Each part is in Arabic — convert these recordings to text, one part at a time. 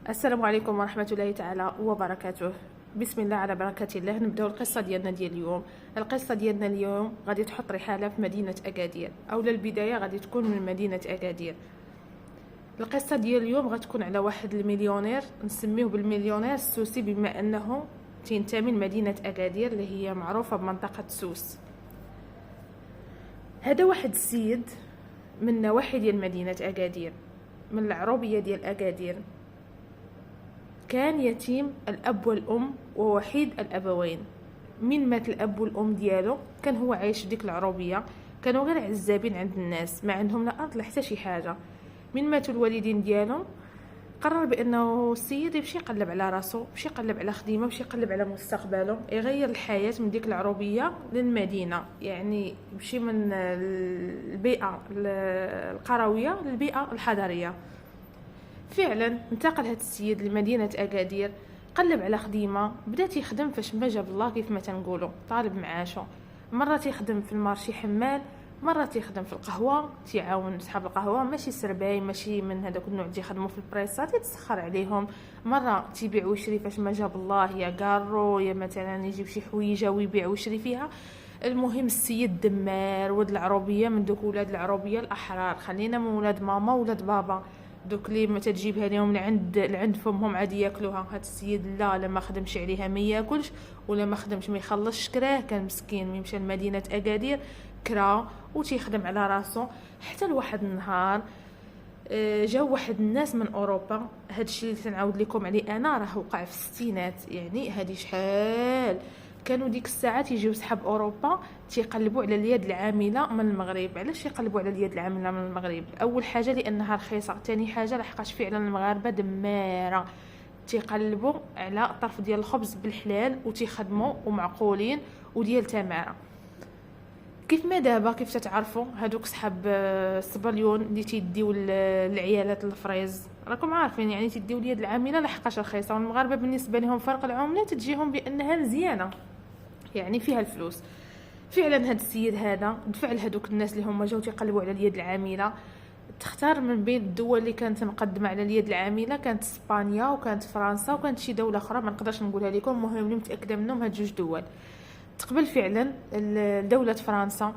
السلام عليكم ورحمة الله تعالى وبركاته. بسم الله على بركة الله. نبداو القصة ديالنا ديال اليوم. القصة ديالنا اليوم غادي تحط رحالة في مدينة أكادير، أولا البداية غادي تكون من مدينة أكادير. القصة ديال اليوم غتكون على واحد المليونير نسميه بالمليونير السوسي، بما أنه تنتمي لمدينة أكادير اللي هي معروفة بمنطقة سوس. هذا واحد السيد من نواحي ديال مدينة أكادير، من العروبية ديال أكادير. كان يتيم الأب والأم ووحيد الأبوين. من مات الأب والأم ديالو كان هو عايش في ديك العروبية، كانوا غير عزابين عند الناس، ما عندهم لا أرض لا حتى شي حاجة. من ماتوا الوالدين ديالو قرر بأنه السيد يمشي يقلب على راسو، يمشي يقلب على خديمة، يمشي يقلب على مستقبله، يغير الحياة من ديك العروبية للمدينة، يعني يمشي من البيئة القروية للبيئة الحضرية. فعلا انتقل هذا السيد لمدينة أكادير، قلب على خديمة، بدا تيخدم فاش ما جاب الله كيف ما تنقولوا، طالب معاشه. مرة تيخدم في المارشي حمال، مرة تيخدم في القهوة، تيعاون صحاب القهوة، ماشي سرباي، ماشي من هذاك النوع اللي يخدموا في البريصات يتسخر عليهم. مرة تيبيع ويشري فاش ما جاب الله، يا كارو يا مثلا يجيب شي حويجة ويبيع ويشري فيها. المهم السيد دمار ولد العروبية، من دوك ولاد العروبية الأحرار، خلينا من ولاد ماما ولاد بابا، دوك لي ما تجيبها لهم لعند فمهم عادي ياكلوها. هاد السيد لا ما خدمش عليها ما ياكلش، ولا ما خدمش ما يخلصش كراه، كان مسكين يمشي لمدينه اكادير كرا وتيخدم على راسو. حتى لواحد النهار جاو واحد الناس من اوروبا. هادشي اللي تنعاود لكم عليه انا راه وقع في الستينات، يعني هادي شحال كانوا ديك الساعات يجيو صحاب اوروبا تيقلبوا على اليد العامله من المغرب. علاش يقلبوا على اليد العامله من المغرب؟ اول حاجه لانها رخيصه، ثاني حاجه لحقاش فعلا المغاربه دماره، تيقلبوا على الطرف ديال الخبز بالحلال وتيخدموا ومعقولين وديال تماره. كيف ما دابا كيف تتعرفوا هادوك صحاب الصبليون اللي تيديو العيالات الفريز، راكم عارفين يعني تيديو اليد العامله لحقاش رخيصه، والمغاربه بالنسبه لهم فرق العمله تجيهم بانها مزيانه، يعني فيها الفلوس. فعلا هاد السيد هذا دفع لهادوك الناس اللي هما جاو تيقلبوا على اليد العامله. تختار من بين الدول اللي كانت مقدمه على اليد العامله، كانت اسبانيا وكانت فرنسا وكانت شي دوله اخرى ما نقدرش نقولها لكم، المهم اللي متاكده منهم هاد جوج دول. تقبل فعلا دولة فرنسا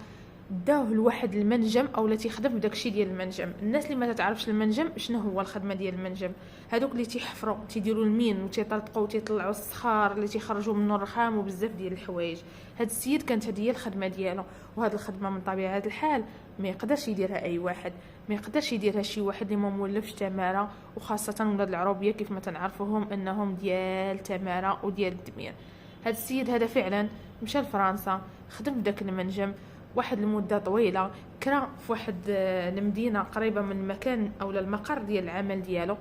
داوه لواحد المنجم او تيخدم بداكشي ديال المنجم. الناس اللي ما تعرفش المنجم شنو هو الخدمه ديال المنجم، هذوك اللي تيحفروا تيديروا المين وتيطلقوا وتيطلعوا الصخار اللي تيخرجوا منه الرخام وبزاف ديال الحوايج. هذا السيد كانت هذه هي الخدمه ديالو، وهذه الخدمه من طبيعه الحال ما يقدرش يديرها اي واحد، ما يقدرش يديرها شي واحد اللي ما مولفش تماره، وخاصه ولاد العروبيه كيف ما تنعرفوهم انهم ديال تماره وديال الدمير. هذا السيد هذا فعلا مشى لفرنسا، خدم بداك المنجم واحد المده طويله، كرا في واحد المدينه قريبه من المكان او المقر ديال العمل ديالو.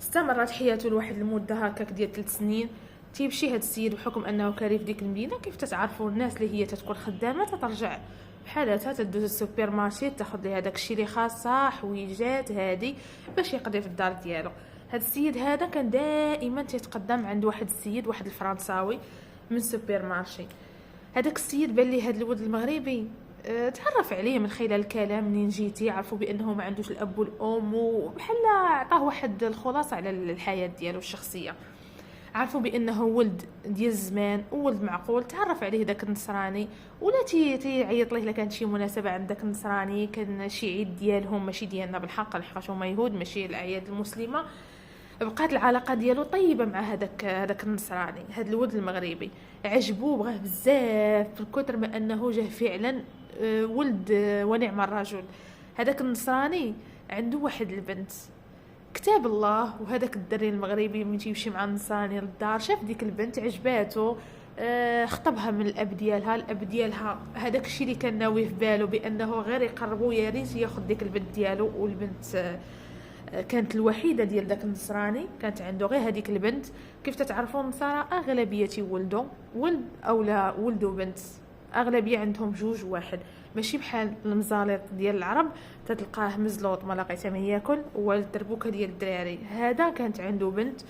استمرت حياته لواحد المده هكاك ديال 3 سنين. تيمشي هذا السيد بحكم انه كاري في ديك المدينه، كيف تتعرفوا الناس اللي هي تتكون خدامه تترجع بحالاتها، تدوز السوبر مارشي تاخذ ليها داكشي اللي خاصها حويجات هادي باش يقضي في الدار ديالو. هذا السيد هذا كان دائما تيتقدم عند واحد السيد، واحد الفرنساوي من سوبر مارشي. هذاك السيد بان لي هذا الولد المغربي تعرف عليه من خلال الكلام، منين جيتي عرفوا بانه ما عندوش الاب والام، وبحال عطاه واحد الخلاصه على الحياه ديالو الشخصيه. عرفوا بانه ولد ديال الزمان وولد معقول. تعرف عليه داك النصراني، ولا تيعيط ليه الا كانت شي مناسبه عند داك النصراني، كان شي عيد ديالهم ماشي ديالنا بالحق لحقاش هما يهود ماشي الاعياد المسلمه. بقات العلاقه ديالو طيبه مع هذاك النصراني. هذا الولد المغربي عجبوه بغاه بزاف، بالكثر ما انه جاه فعلا ولد ونعم الرجل. هذاك النصراني عنده واحد البنت كتاب الله، وهذاك الدري المغربي من تيمشي مع النصراني للدار شاف ديك البنت عجباتو، خطبها من الاب ديالها هذاك الشيء اللي كان ناوي في باله بانه غير يقربوا يا ريت ياخذ ديك البنت ديالو. والبنت كانت الوحيده ديال داك النصراني، كانت عنده غير هذيك البنت. كيف تتعرفوا النصارى اغلبيه ولدوا ولد او لا ولدوا بنت، اغلبيه عندهم جوج واحد، ماشي بحال المزالط ديال العرب تتلقاه مزلوط ما لقيته ما ياكل، والدربوكه ديال الدراري. هذا كانت عنده بنت،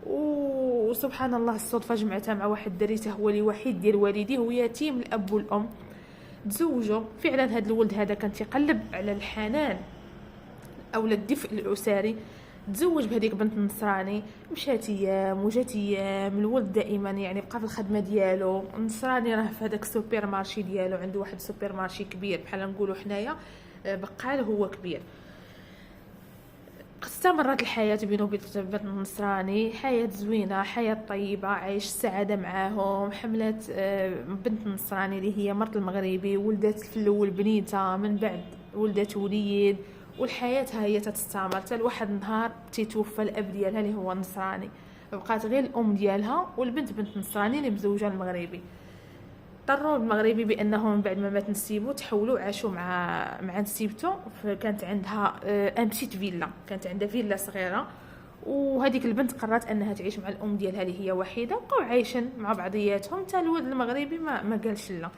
وسبحان الله الصدفه جمعتها مع واحد الدري هو اللي وحيد ديال والديه ويتيم الاب والام. تزوجوا فعلا. هذا الولد هذا كان تيقلب على الحنان او الدفء الاسري تزوج بهذيك بنت النصراني، مشات ايام وجات ايام، الولد دائما يعني بقى في الخدمه ديالو. النصراني راه في هذاك السوبر مارشي ديالو، عنده واحد السوبر مارشي كبير بحال نقولوا حنايا بقال هو كبير. استمرت الحياة بينه وبين بنت النصراني، حياة زوينة، حياة طيبة، عايش السعادة معاهم. حملت بنت النصراني اللي هي مرت المغربي، ولدت في الأول بنيتها، من بعد ولدت وليد، والحياة هي تستمر حتى لواحد النهار تيتوفى الأب ديالها اللي هو نصراني، بقات غير الأم ديالها والبنت بنت نصراني اللي مزوجة المغربي. اضطروا المغربي بانهم من بعد ما مات نسيبو تحولوا عاشوا مع نسيبته. كانت عندها ان بتيت فيلا، كانت عندها فيلا صغيره، وهذيك البنت قررت انها تعيش مع الام ديالها اللي هي وحيده، وبقاو عايشين مع بعضياتهم حتى الولد المغربي ما قالش لا.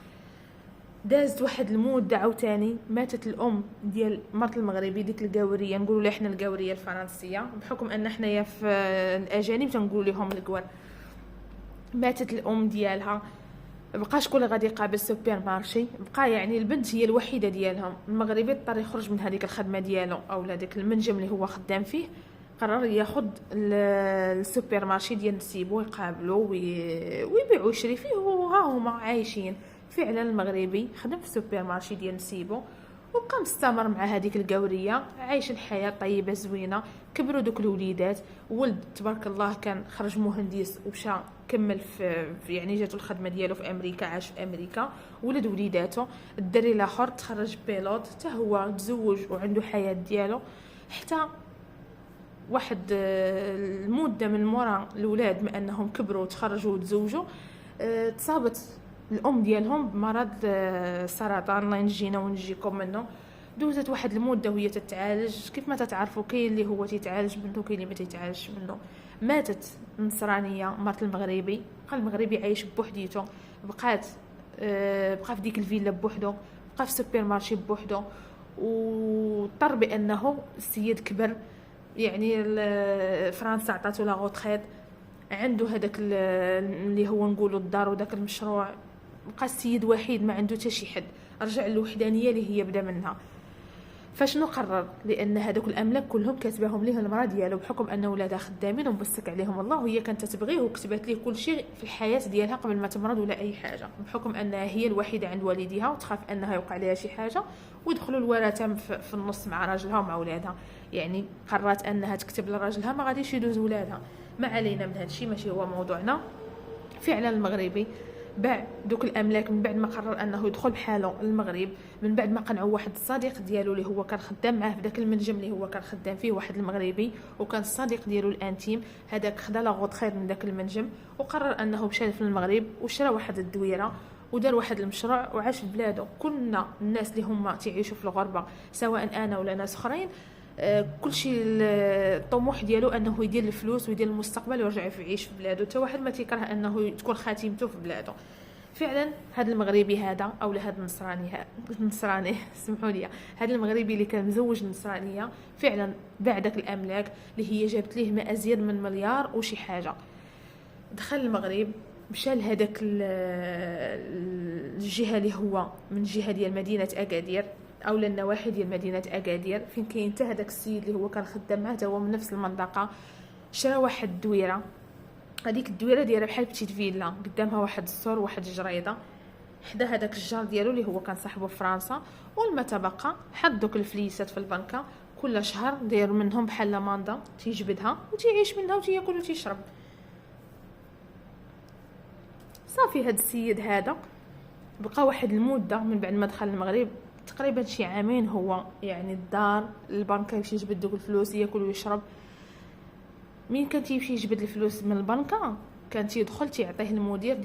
دازت واحد المده عاوتاني ماتت الام ديال مرت المغربي ديك القاوريه، نقولوا لها حنا القاوريه الفرنسيه بحكم ان حنايا في الاجانب تنقول لهم القوار. ماتت الام ديالها، بقى شكون اللي غادي يقابل سوبر مارشي؟ بقى يعني البنت هي الوحيده ديالهم. المغربي اضطر يخرج من هذيك الخدمه ديالو او داك المنجم اللي هو خدام فيه، قرر ياخذ السوبر مارشي ديال نسيبو يقابلو ويبيع ويشري فيه، وها هما عايشين. فعلا المغربي خدم في السوبر مارشي ديال نسيبو وبقى مستمر مع هذيك القاوريه، عايش الحياه طيبه زوينه. كبروا دوك الوليدات، ولد تبارك الله كان خرج مهندس ومشى كمل في يعني جاتو الخدمه ديالو في امريكا، عاش في امريكا. ولد وليداته الدري الاخر تخرج بيلوت حتى هو تزوج وعنده حياه ديالو. حتى واحد المده من مورا الاولاد ما انهم كبروا وتخرجوا وتزوجوا، تصابت الام ديالهم بمرض سرطان، الله ينجينا ونجيكم منه. دوزت واحد المده وهي تتعالج، كيف ما تتعرفوا كاين اللي هو تيتعالج منه كاين اللي ما تيتعالجش منه. ماتت النصرانيه مرت المغربي، بقى المغربي عايش بوحديته، بقى في ديك الفيلا بوحدو، بقى في السوبر مارشي بوحدو، واضطر بانه السيد كبر، يعني فرنسا عطاتو لا غوتريت، عنده هذاك اللي هو نقولوا الدار وداك المشروع. بقى السيد وحيد ما عنده حتى شي حد، رجع للوحدانيه اللي هي بدا منها. فشنو قرر؟ لان هذوك الاملاك كلهم كاتباهم ليه المراه ديالو، بحكم ان ولادها خدامين ومبسك عليهم الله، وهي كانت تبغيه وكتبت ليه كل شيء في الحياه ديالها قبل ما تمرض ولا اي حاجه، بحكم انها هي الوحيده عند والديها وتخاف انها يوقع لها شي حاجه، ويدخلوا الورثه في النص مع راجلها ومع ولادها. يعني قررت انها تكتب لراجلها، ما غاديش يدوز ولادها. ما علينا من هذا الشيء، ماشي هو موضوعنا. فعلا المغربي باع دوك الاملاك من بعد ما قرر انه يدخل بحاله المغرب، من بعد ما قنعوا واحد الصديق ديالو اللي هو كان خدام معاه في داك المنجم اللي هو كان خدام فيه، واحد المغربي وكان الصديق ديالو الانتيم. هذاك خدا لا غوط خير من داك المنجم، وقرر انه مشى في المغرب وشرى واحد الدويره ودار واحد المشروع وعاش في بلاده. كنا الناس اللي هما تعيشوا في الغربه، سواء انا ولا ناس اخرين، كل شيء الطموح ديالو انه يدير الفلوس ويدير المستقبل ويرجع يعيش في بلاده، حتى واحد ما تيكره انه تكون خاتمته في بلاده. فعلا هذا المغربي هذا او هذا النصراني سمحوا لي، هذا المغربي اللي كان مزوج النصرانيه فعلا باع داك الاملاك اللي هي جابت ليه ما ازيد من مليار وشي حاجه. دخل المغرب، مشى لهذاك الجهه اللي هو من جهه ديال مدينه اكادير او النواحي ديال مدينه اكادير، فين كاين حتى هذاك السيد اللي هو كان خدام معاه هو من نفس المنطقه. شرى واحد الدويره، هذيك الدويره دايره بحال بتيت فيلا، قدامها واحد السور واحد الجريده، حدا هذاك الجار ديالو اللي هو كان صاحبه في فرنسا. والما تبقى حط دوك الفليسات في البنكه، كل شهر داير منهم بحال لاماندا تيجبدها وتيعيش منها وتياكل وتيشرب. صافي هذا السيد هذا بقى واحد المده من بعد ما دخل المغرب، تقريبا شي عامين، هو يعني الدار البنكه يمشي يجبد دوك الفلوس ياكل ويشرب. مين كان تيمشي يجبد الفلوس من البنكه كان تيدخل تيعطيه المدير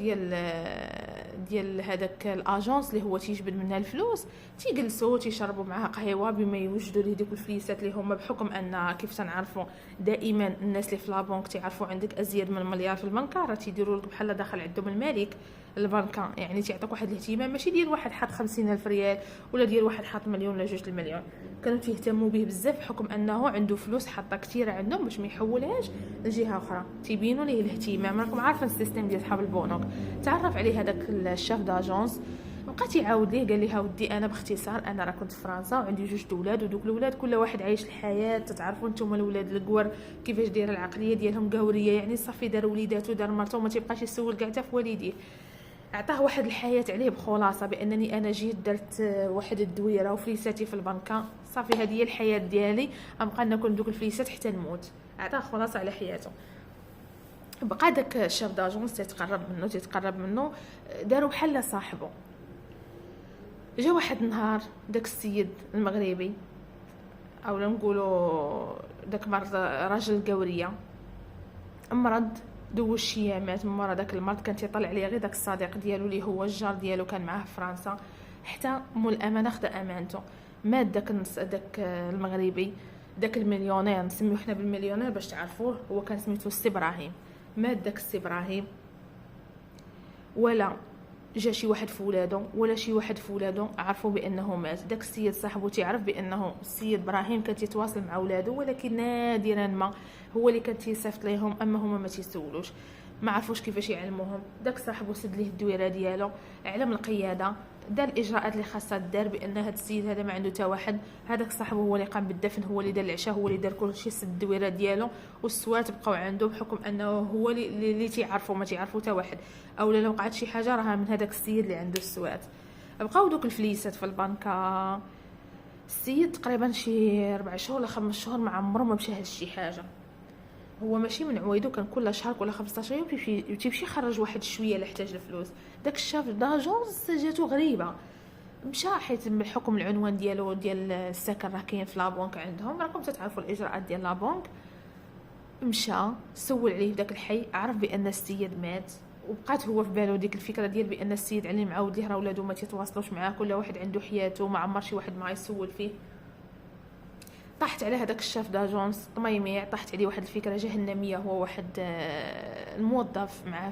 ديال هذاك الاجونس اللي هو تيجبد منها الفلوس، تيجلسوا تيشربوا معها قهوه بما يوجدوا ليه ديك الفليسات اللي هما بحكم ان كيف تنعرفوا دائما الناس اللي في لابونك تيعرفوا عندك ازيد من مليار في البنكه راه تيديروا لك بحال داخل عندهم الملك البنكه، يعني تيعطيك واحد الاهتمام، ماشي ديال واحد حاط 50,000 ريال ولا ديال واحد حاط مليون ولا 2 المليون. كانوا تيهتموا به بزاف بحكم انه عنده فلوس حاطه كثيره عندهم باش ما يحولهاش لجهه اخرى، تيبينوا ليه الاهتمام. راكم عارفين السيستم ديال صحاب البنوك. تعرف عليه هذاك الشاف داجونس بقات يعاود ليه، قال لي ودي انا باختصار انا راه كنت في فرنسا وعندي 2 اولاد، ودوك الاولاد كل واحد عايش الحياه، تتعرفوا نتوما الاولاد الكوار كيفاش دايره العقليه ديالهم قهوريه، يعني صافي دار وليداتو دار مرته وما تيبقاش يسول كاع حتى في والديه. عطاه واحد الحياه عليه بخلاصه، بانني انا جيت درت واحد الدويره وفليساتي في البنكه، صافي هذه هي الحياه ديالي، غنبقى ناكل دوك الفليسات حتى نموت. عطاه خلاصه على حياته. بقى داك الشاف داجونس تيتقرب منه، داروا بحال صاحبه. جا واحد النهار داك السيد المغربي، او نقولوا داك مرض راجل القوريه، مرض دوز شي ايامات من مورا داك المرض. كان تيطلع عليه غير داك الصديق ديالو اللي هو الجار ديالو كان معاه في فرنسا، حتى مول الامانه خدا امانته. مات داك المغربي، داك المليونير، نسميوه حنا بالمليونير باش تعرفوه، هو كان سميتو السي ابراهيم. مات داك السي ابراهيم، ولا جا شي واحد في ولادو ولا شي واحد في ولادو عرفوا بانه مات. داك السيد صاحبو تيعرف بانه السيد ابراهيم كان تيتواصل مع ولادو، ولكن نادرا ما هو اللي كان تيصيفط ليهم، اما هما ما تيسولوش، ما عرفوش كيفاش يعلموهم. داك صاحبو سد ليه الدويره ديالو، علم القياده، دار الاجراءات اللي خاصها دار، بان هذا السيد هذا ما عنده حتى واحد. هذاك صاحبو هو اللي قام بالدفن، هو اللي دار العشاء، هو اللي دار كلشي، سد الدويره ديالو، والسوات بقاو عنده بحكم انه هو اللي تيعرفوا، ما تيعرفوا حتى واحد. اولا لو وقعت شي حاجه راها من هذاك السيد اللي عنده السوات. بقاو دوك الفليسات في البنكه. السيد تقريبا شي 4 شهور ولا 5 شهور ما عمره ما مشى شي حاجه. هو ماشي من عوايدو، كان كل شهر كل 15 يوم تيمشي يخرج واحد شويه اللي احتاج الفلوس. داك الشاف داجونس جاتو غريبه، مشى حيت بحكم العنوان ديالو ديال السكن راه كاين في لابونك عندهم، راكم تتعرفوا الاجراءات ديال لابونك. مشى سول عليه داك الحي، عرف بان السيد مات، وبقات هو في بالو ديك الفكره ديال بان السيد علي معاود ليه راه ولادو ما تيتواصلوش معاه، كل واحد عنده حياته، ما عمر شي واحد ما يسول فيه. طاحت على هذاك الشاف داجونس طميميع، طاحت عليه واحد الفكره جهنميه، هو واحد الموظف معاه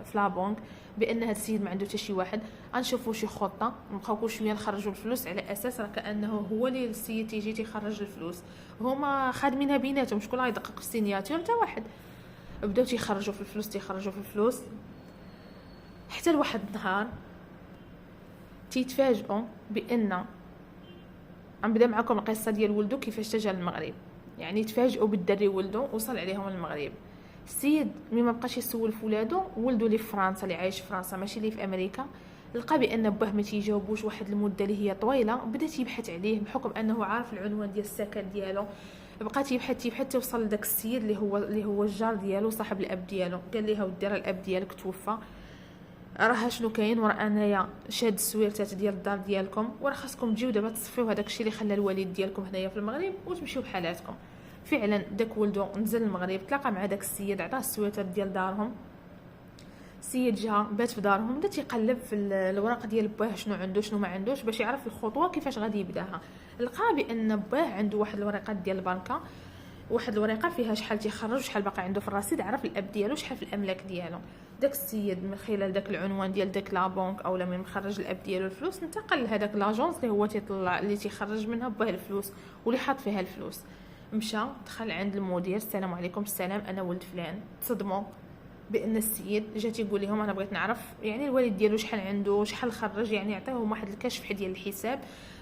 في لابونك، بان هذا السيد ما عنده حتى شي واحد، غنشوفوا شي خطه نبقاو كل شويه نخرجوا الفلوس، على اساس راه كانه هو اللي السيد تيجي تيخرج الفلوس، هما خادمينها بيناتهم، شكون راه يدقق في السينياتور حتى واحد. بداو تيخرجوا في الفلوس حتى لواحد النهار تيتفاجئوا بان غنبدا معكم القصه ديال ولدو كيفاش جا للمغرب. يعني تفاجئوا بالدري ولدو وصل عليهم المغرب. السيد ما بقاش يسول في ولدو اللي في فرنسا، اللي عايش في فرنسا ماشي اللي في امريكا، لقى بان باه ما تيجاوبوش واحد المده اللي هي طويله، بدا تيبحث عليه بحكم انه عارف العنوان ديال السكن ديالو. بقى تيبحث توصل لذاك السيد اللي هو الجار ديالو صاحب الاب ديالو. قال ليه ودي راه الاب ديالك توفى، راه شنو كاين، وراه انايا شاد السويرتات ديال الدار ديالكم، وراه خاصكم تجيو دابا تصفيو هذاك الشيء اللي خلى الوالد ديالكم هنايا في المغرب وتمشيو بحالاتكم. فعلا داك ولدو نزل المغرب، تلاقى مع داك السيد، عطاه السويرتات ديال دارهم. السيد جا بات في دارهم، بدا تيقلب في الوراق ديال باه شنو عنده شنو ما عندوش، باش يعرف الخطوه كيفاش غادي يبداها. لقى بان باه عنده واحد الورقات ديال البنكه، واحد الورقه فيها شحال تيخرج وشحال باقي عنده في الرصيد، عرف الاب ديالو شحال في الاملاك ديالو. داك السيد من خلال داك العنوان ديال داك لابونك اولا من مخرج الاب ديالو الفلوس، انتقل لهداك لاجونس اللي هو تيطلع اللي تيخرج منها باه الفلوس واللي حاط فيها الفلوس. مشى دخل عند المدير، السلام عليكم. السلام، انا ولد فلان. تصدموا بان السيد جا تيقول لهم انا بغيت نعرف يعني الوالد ديالو شحال عنده شحال خرج، يعني عطاهم واحد الكشف ديال الحساب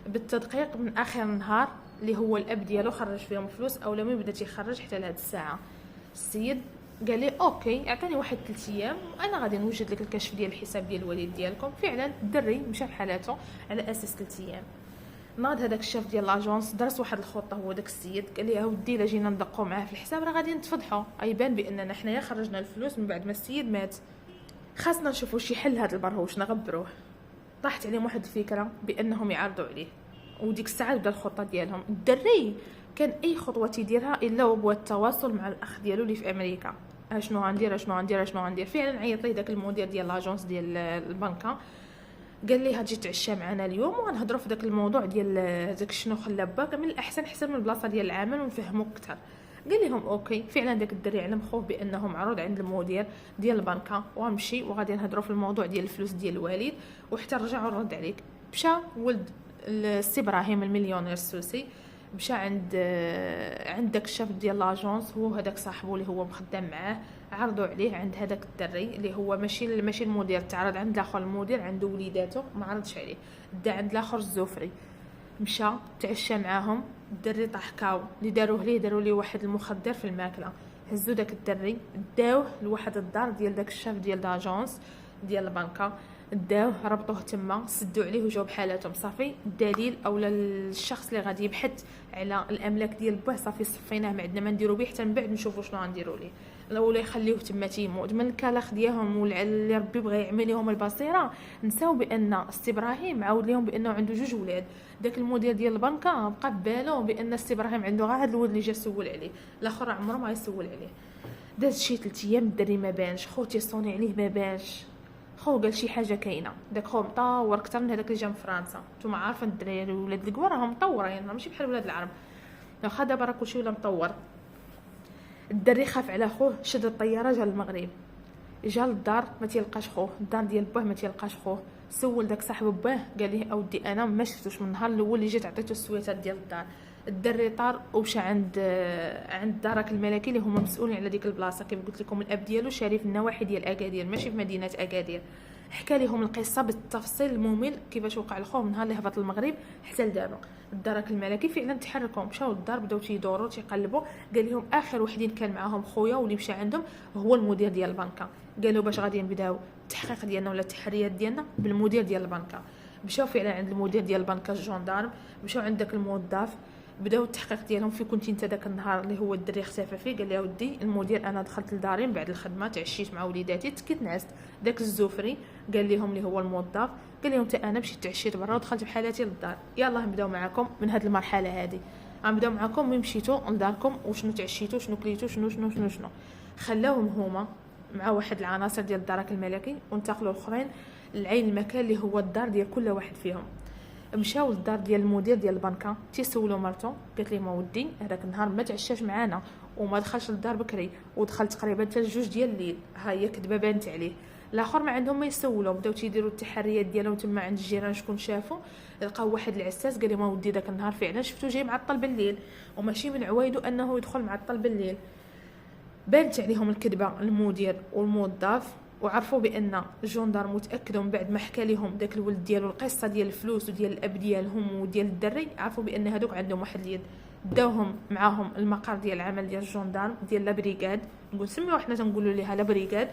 بالتدقيق من اخر النهار اللي هو الاب ديالو خرج فيهم فلوس، اولا ما بدا تيخرج حتى لهاد الساعه. السيد قال لي اوكي، اعطاني واحد 3 ايام وانا غادي نوجد لك الكشف ديال الحساب ديال الوالد ديالكم. فعلا الدري مشى بحالاته على اساس 3 ايام. ناض هذاك الشاف ديال لاجونس درس واحد الخطه، هو داك السيد قال لي اودي الا جينا ندقوا معاه في الحساب راه غادي نتفضحوا، غيبان باننا حنايا خرجنا الفلوس من بعد ما السيد مات، خاصنا نشوفوا شي حل لهذا البرهوش نغبروه. طاحت عليهم واحد الفكره بانهم يعرضوا عليه، وديك الساعه بدا الخطه ديالهم. الدري كان اي خطوه تيديرها الا هو التواصل مع الاخ ديالو اللي في امريكا، اشنو غندير. فعلا عيط ليه داك المدير ديال لاجونس ديال البنكه، قال لي هتجي تعشى معنا اليوم وغنهضروا في داك الموضوع ديال داك شنو خلى باك، من الاحسن حسن من البلاصه ديال العمل ونفهموك اكثر. قال لهم اوكي. فعلا داك الدري علم خوف بانه معروض عند المدير ديال البنكه، وغنمشي وغادي نهضروا في الموضوع ديال الفلوس ديال الوالد وحتى نرجع ونرد عليك. مشى ولد السي ابراهيم المليونير السوسي، مشى عند داك الشاف ديال لاجونس، هو هذاك صاحبه اللي هو مخدم معاه، عرضوا عليه عند هذاك الدري اللي هو ماشي المدير، تعرض عند الاخر المدير عنده وليداته ما عرضش عليه، دا عند الاخر الزوفري، مشى تعشى معاهم. الدري طاح كاو، اللي داروا ليه واحد المخدر في الماكله، هزوا داك الدري داوه لواحد الدار ديال داك الشاف ديال لاجونس ديال البنكه، داوه ربطوه تما، سدوا عليه وجاو بحالاتهم. صافي الدليل اولا الشخص اللي غادي يبحث على الاملاك ديال باه صافي صفيناه، ما عندنا ما نديرو به حتى من بعد نشوفوا شنو غنديروا ليه، ولا يخليوه تما تيموت من الكلاخ ديالهم واللي ربي بغى يعمل لهم البصيره. نساو بان سي ابراهيم عاود لهم بانه عنده 2 ولاد، داك المدير ديال البنكه بقى ببالو بان سي ابراهيم عنده غير هذا الولد اللي جا سول عليه، الاخر عمره ما يسول عليه. داز شي 3 ايام الدري ما بانش، خوتي صوني عليه ما بانش، خو قال شي حاجه كاينه، داك خو مطور اكثر من هذاك اللي جا من فرنسا. نتوما عارفين الدراري ولاد الكوا راهم مطورين، ماشي بحال ولاد العرب، واخا دابا راه كلشي ولا مطور. الدري خاف على خوه، شد الطياره جا للمغرب، جا للدار ما تيلقاش خوه، الدار ديال باه ما تيلقاش خوه، سول داك صاحب باه قال ليه اودي انا ما شفتوش من النهار الاول اللي جيت عطيته السويتات ديال الدار. الدري طار ومشى عند دارك الملكي اللي هما مسؤولين على ديك البلاصه، كيف قلت لكم الاب ديالو شاري في النواحي ديال اكادير ماشي في مدينه اكادير. حكى لهم القصه بالتفصيل الممل كيفاش وقع الخوف من نهار اللي هبط المغرب حتى لدابا. الدرك الملكي فعلا تحركوا، مشاو للدار بداو تيدوروا تيقلبوا، قال لهم اخر وحدين كان معاهم خويا واللي مشى عندهم هو المدير ديال البنكه. قالوا باش غادي نبداو التحقيق ديالنا ولا التحريات ديالنا بالمدير ديال البنكه. مشاو فعلا عند المدير ديال البنكه الجندارم، مشاو عند داك الموظف، بداو التحقيق ديالهم. في كنت انت داك النهار اللي هو الدري اختفى فيه؟ قال لي يا ودي المدير انا دخلت لداري من بعد الخدمه، تعشيت مع وليداتي تكيت نعست. داك الزوفري قال لهم اللي هو الموظف، قال لهم حتى انا مشيت تعشيت برا ودخلت بحالاتي للدار، يلاه نبداو معكم من هذه المرحله هذه، غنبداو معكم من مشيتوا لداركم وشنو تعشيتوا شنو كليتوا شنو شنو شنو شنو. خلاوهم هما مع واحد العناصر ديال الدرك الملكي وانتقلوا الاخرين لعين المكان اللي هو الدار ديال كل واحد فيهم. مشاو للدار ديال المدير ديال البنكه، تيسولوا مرته، قالت لهم ودي هذاك النهار ما تعشاش معانا وما دخلش للدار بكري ودخل تقريبا حتى 2 ديال الليل، ها هي كذبه بانت عليه. الاخر ما عندهم ما يسولوا، بداو تيديروا التحريات ديالهم تما عند الجيران شكون شافوا، لقاو واحد العساس قال لهم ودي داك النهار فعلا شفتو جاي معطل بالليل وماشي من عوايدو انه يدخل معطل بالليل. بانت عليهم الكذبه المدير والموظف، وعرفوا بان الجندار متاكدوا من بعد ما حكى لهم داك الولد ديالو القصه ديال الفلوس وديال الاب ديالهم وديال الدري، عرفوا بان هذوك عندهم واحد اليد. داوهم معاهم المقر ديال العمل ديال الجندار ديال لا بريغاد، نقول سميوها حنا تنقولوا ليها لا بريغاد.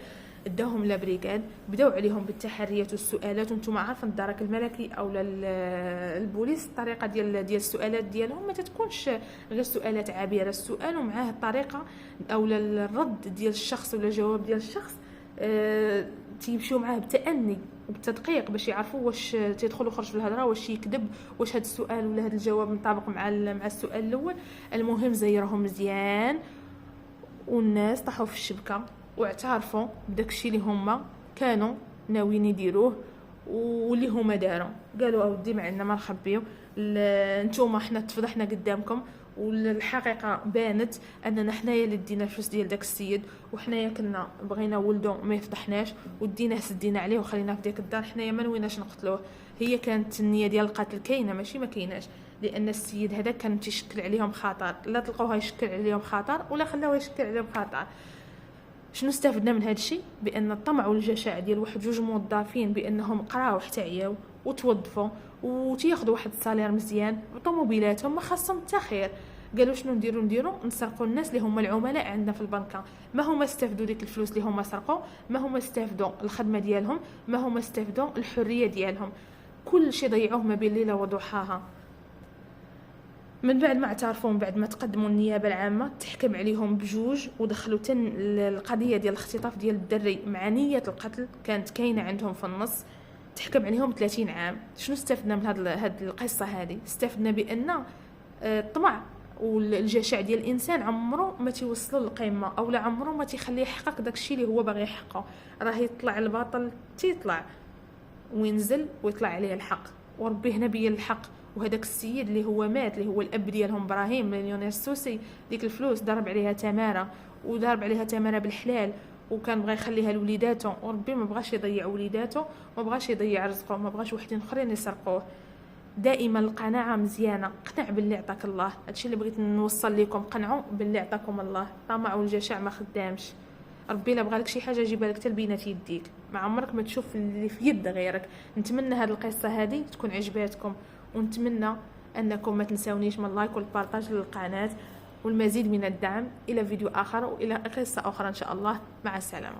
داوهم لا بريغاد، بداو عليهم بالتحريات والسؤالات. وانتم عارفين الدرك الملكي او البوليس الطريقه ديال السؤالات ديالهم ما تتكونش غير سؤالات عابره، السؤال ومعاه الطريقه او الرد ديال الشخص ولا الجواب ديال الشخص تيمشيو معاه بتأني وبالتدقيق باش يعرفوا واش تيدخل وخرج في الهضره، واش يكذب، واش هذا السؤال ولا هذا الجواب مطابق مع السؤال الاول. المهم زيرهم مزيان والناس طاحوا في الشبكه واعترفوا بداك الشيء اللي هما كانوا ناويين يديروه واللي هما داروا. قالوا اودي ما عندنا ما نخبيو، نتوما حنا تفضحنا قدامكم والحقيقه بانت اننا حنايا اللي دينا الفلوس ديال داك السيد، وحنايا كنا بغينا ولدو ما يفضحناش وديناه سدينا عليه وخليناه في ديك الدار، حنايا ما نويناش نقتلوه. هي كانت النيه ديال القتل كاينه ماشي ما كايناش، لان السيد هذا كان تيشكل عليهم خطر، لا تلقاوها يشكل عليهم خطر ولا خلاوه يشكل عليهم خطر. شنو استفدنا من هذا الشيء؟ بان الطمع والجشع ديال واحد 2 موظفين بانهم قراو حتى عياو وتوظفوا وتياخذوا واحد الصالير مزيان وطوموبيلاتهم ما خاصهم حتى خير، قالوا شنو نديروا نسرقوا الناس اللي هما العملاء عندنا في البنكه. ما هما استفدوا ديك الفلوس اللي هما سرقوا، ما هما استفدوا الخدمه ديالهم، ما هما استفدوا الحريه ديالهم، كل شيء ضيعوه ما بين ليله وضحاها. من بعد ما اعترفوا، من بعد ما تقدموا النيابه العامه تحكم عليهم بجوج ودخلوا القضيه ديال الاختطاف ديال الدري مع نيه القتل كانت كاينه عندهم في النص، تحكم عليهم 30 عام. شنو استفدنا من هاد القصه هذه؟ استفدنا بان الطمع والجشع ديال الانسان عمره ما تيوصلوا للقمه او لا عمره ما تيخليه يحقق داكشي اللي هو باغي يحققه، راه يطلع الباطل تيطلع وينزل ويطلع عليه الحق، وربي هنا بين الحق. وهداك السيد اللي هو مات اللي هو الاب ديالهم ابراهيم مليونير السوسي، ديك الفلوس ضرب عليها تماره وضرب عليها تماره بالحلال، وكان بغى يخليها لوليداته، وربي ما بغاش يضيع وليداته، ما بغاش يضيع رزقه، ما بغاش وحدين اخرين يسرقوه. دائما القناعه مزيانه، قنع باللي عطاك الله. هادشي اللي بغيت نوصل لكم، قنعوا باللي عطاكم الله. الطمع والجشع ما خدامش. ربي لا بغالك شي حاجه يجيبها لك تلبينات يديك، ما عمرك ما تشوف اللي في يد غيرك. نتمنى هذه القصه هذه تكون عجباتكم، ونتمنى انكم ما تنساونيش من اللايك والبارطاج للقناه والمزيد من الدعم. الى فيديو اخر والى قصه اخرى ان شاء الله. مع السلامه.